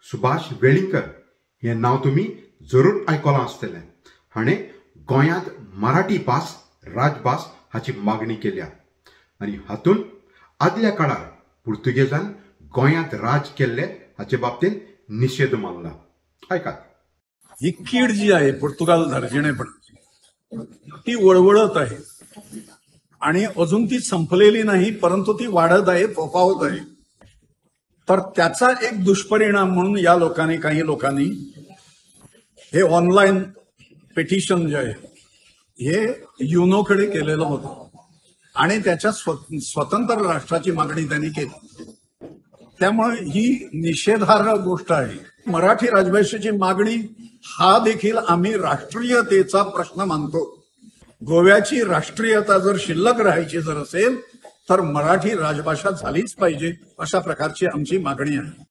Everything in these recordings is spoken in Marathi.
सुभाष वेलिंगकर हे नाव तुम्ही जरूर आयकलां आसतलें. हाणें गोंयांत मराठी भास राजभास हाची मागणी केल्या आनी हातूंत आदल्या काळार पुर्तुगेजान गोंयांत राज केल्ले हाचे बाबतींत निषेध मानला. ऐकात. ही कीड जी आहे पोर्तुगाल धार्जिणेपणाची ती वळवळत आहे आणि अजून ती संपलेली नाही, परंतु ती वाढत आहे, फोफावत आहे. तर त्याचा एक दुष्परिणाम म्हणून या लोकांनी, काही लोकांनी हे ऑनलाईन पिटिशन जे आहे हे युनोकडे केलेलं होतं आणि त्याच्या स्वतंत्र राष्ट्राची मागणी त्यांनी केली. त्यामुळे ही निषेधार्ह गोष्ट आहे. मराठी राजभाषेची मागणी हा देखील आम्ही राष्ट्रीयतेचा प्रश्न मानतो. गोव्याची राष्ट्रीयता जर शिल्लक राहायची जर असेल तर मराठी राजभाषा झालीच पाहिजे, अशा प्रकारची आमची मागणी आहे.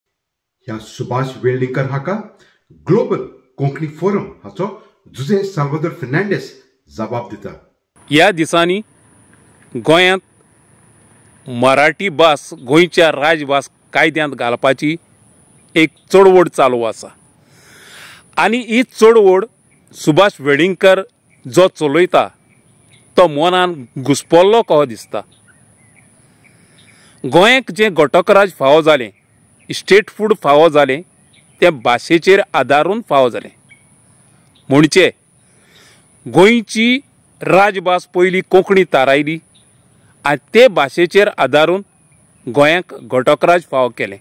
ह्या सुभाष वेलिंगकर हाका ग्लोबल कोंकणी फोरम हाचो जुझे साल्वादोर फर्नांडीस जबाब दिता. ह्या दिसांनी गोंयांत मराठी भास गोंयच्या राजभास कायद्यांत घालपाची एक चळवळ चालू आसा आनी ही चळवळ सुभाष वेलिंगकर जो चलयता तो मनान घुस्पल्लो कहो दिसता. गोंयाक जे घटकराज फावो जालें, स्टेट फूड फावो जालें, ते भाशेचेर आदारून फावो जालें. म्हणजे गोंयची राजभास पयलीं कोंकणी थारायली आनी ते भाशेचेर आदारून गोंयांक घटकराज फावो केलें.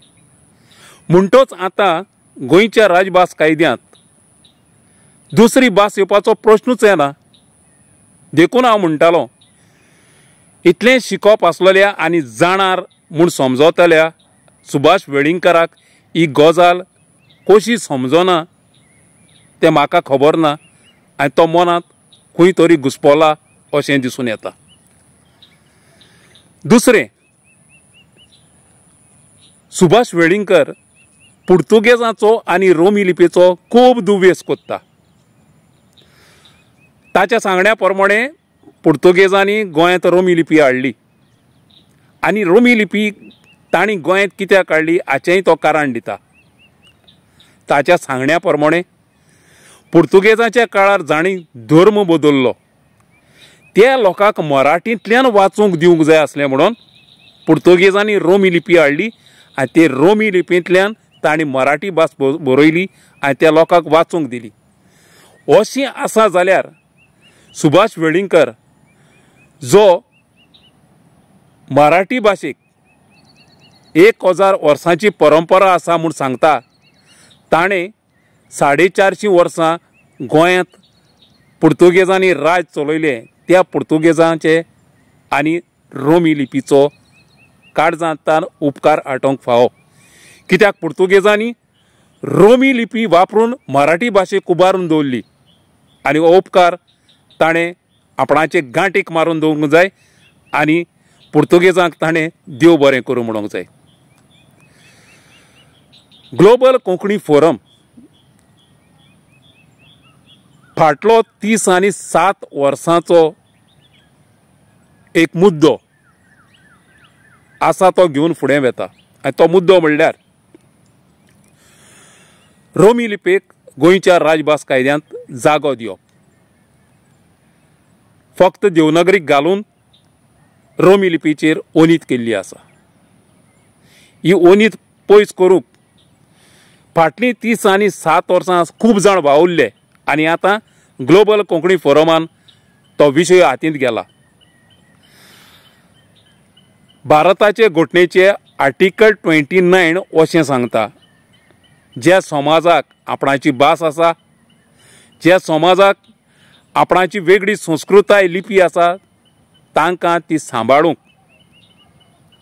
म्हणटच आतां गोंयच्या राजभास कायद्यांत दुसरी भास येवपाचो प्रश्नूच येना. देखून हांव म्हणटालों, इतलें शिकप आसलेल्या आनी जाणार म्हूण समजतल्या सुभाष वेलिंगकराक ही गजाल कशी समजना तें म्हाका खबर ना आनी तो मनांत खंय तरी घुस्पला अशें दिसून येता. दुसरें, सुभाष वेलिंगकर पुर्तुगेजाचो आनी रोमी लिपीचो खूब दुवेस कोत्ता. ताच्या सांगण्या प्रमाणे पुर्तुगेजांनी गोंयांत रोमी लिपी हाडली आनी रोमी लिपी तांणी गोंयांत कित्याक हाडली हाचेंय तो कारण दिता. ताच्या सांगण्या प्रमाणे पुर्तुगेजाच्या काळार जाणी धर्म बदल्लो, त्या लोकांक मराठींतल्यान वाचूंक दिवंक जाय आसलें म्हणून पुर्तुगेजांनी रोमी लिपी हाडली आनी ते रोमी लिपींतल्यान तांणी मराठी भास बरयली आनी त्या लोकांक वाचूंक दिली. अशीं आसा जाल्यार सुभाष वेलिंगकर जो मराठी भाशेक 1000 वर्सांची परंपरा आसा म्हूण सांगता, ताणें 450 वर्सां गोंयांत पुर्तुगेजांनी राज चलयलें. त्या पुर्तुगेजांचे आनी रोमी लिपीचो काळजांतल्यान उपकार आटोवंक फावो. कित्याक पुर्तुगेजांनी रोमी लिपी वापरून मराठी भाशेक उबारून दवरली आनी हो उपकार ताणें आपणाचे गांठीक मारून दवरूंक जाय आनी पुर्तुगेजांक ताणें देव बरें करूं म्हणूंक जाय. ग्लोबल कोंकणी फोरम फाटलो 30 आनी 7 वर्सांचो एक मुद्दो आसा तो घेवन फुडें वता आनी तो मुद्दो म्हणल्यार रोमी लिपीक गोंयच्या राजभास कायद्यांत जागो दिवप. फक्त देवनागरीक घालून रोमी लिपीचेर ओनीत केल्ली आसा. ही ओनीत पयस करूंक फाटलीं 30 आनी 7 वर्सां खूब जाण वावुरले आनी आतां ग्लोबल कोंकणी फोरमान तो विशय हातींत गेला. भारताचे घटनेचे आर्टिकल 29 अशें सांगता, ज्या समाजाक आपणाची भास आसा, ज्या समाजाक आपणाची वेगळी संस्कृताय लिपी आसा, तांकां ती सांबाळूंक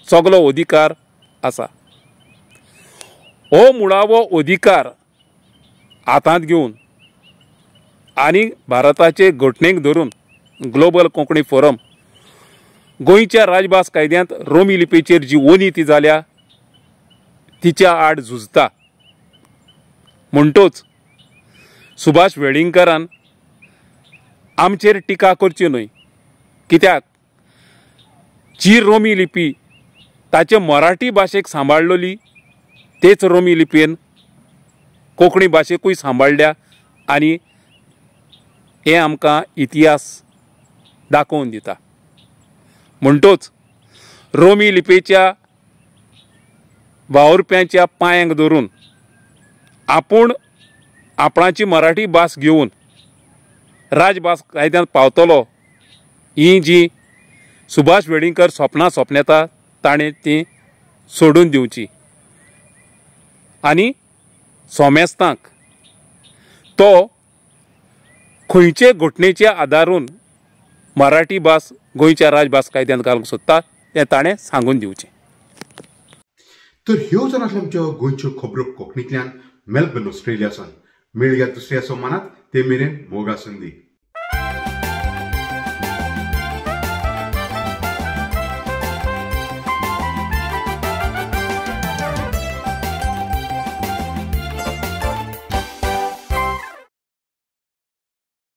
सगलो अधिकार आसा. हो मुळावो अधिकार हातांत घेवन आनी भारताचे घटनेक धरून ग्लोबल कोंकणी फोरम गोंयच्या राजभास कायद्यांत रोमी लिपीचेर जी ओनीती जाल्या तिच्या आड झुजता. म्हणटच सुभाष वेलिंगकरान आमचेर टिका करची न्हय, कित्याक जी रोमी लिपी ताचे मराठी भाशेक सांबाळलेली तेच रोमी लिपीन कोंकणी भाशेकूय सांबाळल्या आनी हें आमकां इतिहास दाखोवन दिता. म्हणटूच रोमी लिपेच्या वावुरप्याच्या पांयांक धरून आपूण आपणाची मराठी भास घेवन राजभास कायद्यांत पावतलो ही जी सुभाष वेळींकर स्वप्नां सोपनेता ताणें ती सोडून दिवची. आनी सोमेस्तांक तो खंयचे घटनेच्या आदारून मराठी भास गोंयच्या राजभास कायद्यांत घालूंक सोदता तें ताणें सांगून दिवचें. तर ह्यो जर आसल्यो आमच्यो गोंयच्यो खबरो कोंकणींतल्यान मेलबर्न ऑस्ट्रेलियासान. मेळया दुसऱ्या सोमानात ते मेरेन मोगा संदी.